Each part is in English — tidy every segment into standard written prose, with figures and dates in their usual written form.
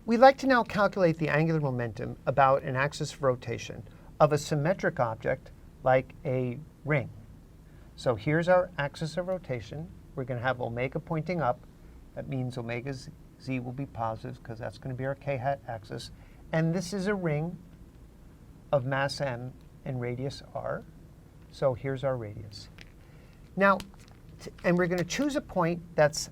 We'd like to now calculate the angular momentum about an axis of rotation of a symmetric object like a ring. So here's our axis of rotation. We're going to have omega pointing up. That means omega z will be positive because that's going to be our k-hat axis. And this is a ring of mass m and radius r. So here's our radius. Now, and we're going to choose a point that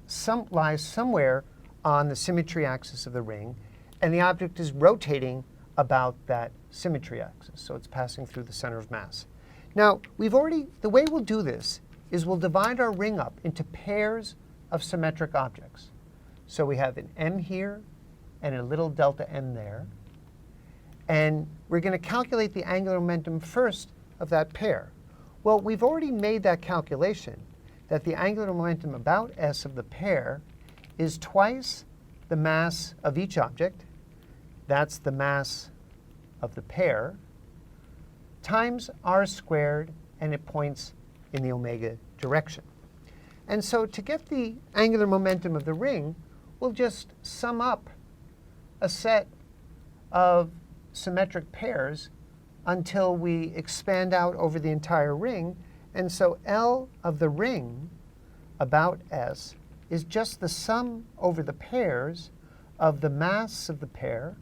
lies somewhere on the symmetry axis of the ring, and the object is rotating about that symmetry axis. So it's passing through the center of mass. Now, the way we'll do this is we'll divide our ring up into pairs of symmetric objects. So we have an m here and a little delta m there. And we're going to calculate the angular momentum first of that pair. Well, we've already made that calculation that the angular momentum about S of the pair is twice the mass of each object. That's the mass of the pair, times r squared, and it points in the omega direction. And so to get the angular momentum of the ring, we'll just sum up a set of symmetric pairs until we expand out over the entire ring. And so L of the ring about S is just the sum over the pairs of the mass of the pair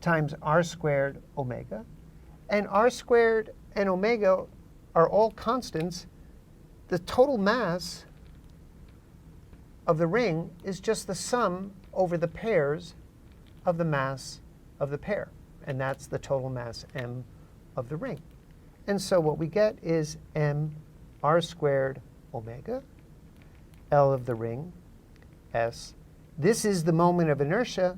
times r squared omega. And r squared and omega are all constants. The total mass of the ring is just the sum over the pairs of the mass of the pair. And that's the total mass m of the ring. And so what we get is m r squared omega, L of the ring, S. This is the moment of inertia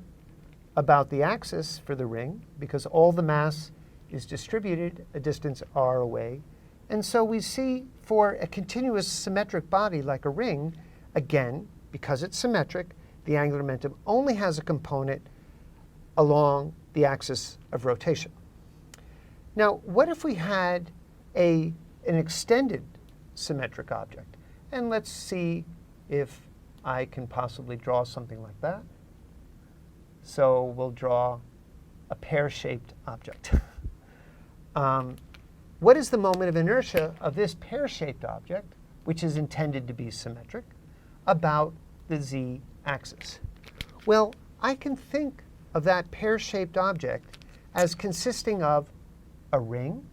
about the axis for the ring, because all the mass is distributed a distance r away. And so we see for a continuous symmetric body like a ring, again, because it's symmetric, the angular momentum only has a component along the axis of rotation. Now, what if we had an extended symmetric object? And let's see if I can possibly draw something like that. So we'll draw a pear-shaped object. What is the moment of inertia of this pear-shaped object, which is intended to be symmetric, about the z-axis? Well, I can think of that pear-shaped object as consisting of a ring,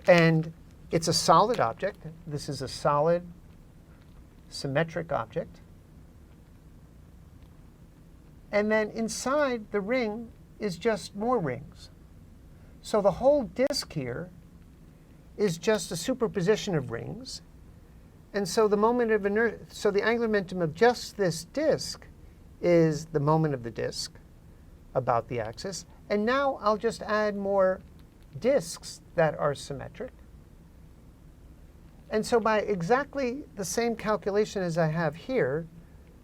and it's a solid object. This is a solid, symmetric object. And then inside the ring is just more rings. So the whole disk here is just a superposition of rings. And so the moment of inertia, so the angular momentum of just this disk is the moment of the disk about the axis. And now I'll just add more disks that are symmetric. And so by exactly the same calculation as I have here,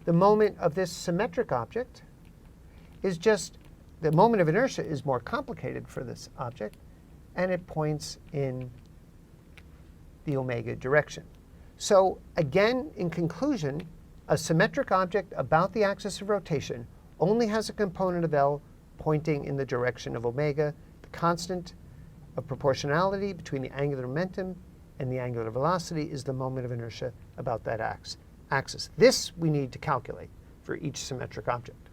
the moment of this symmetric object is just, the moment of inertia is more complicated for this object, and it points in the omega direction. So again, in conclusion, a symmetric object about the axis of rotation only has a component of L pointing in the direction of omega. The constant of proportionality between the angular momentum and the angular velocity is the moment of inertia about that axis. This we need to calculate for each symmetric object.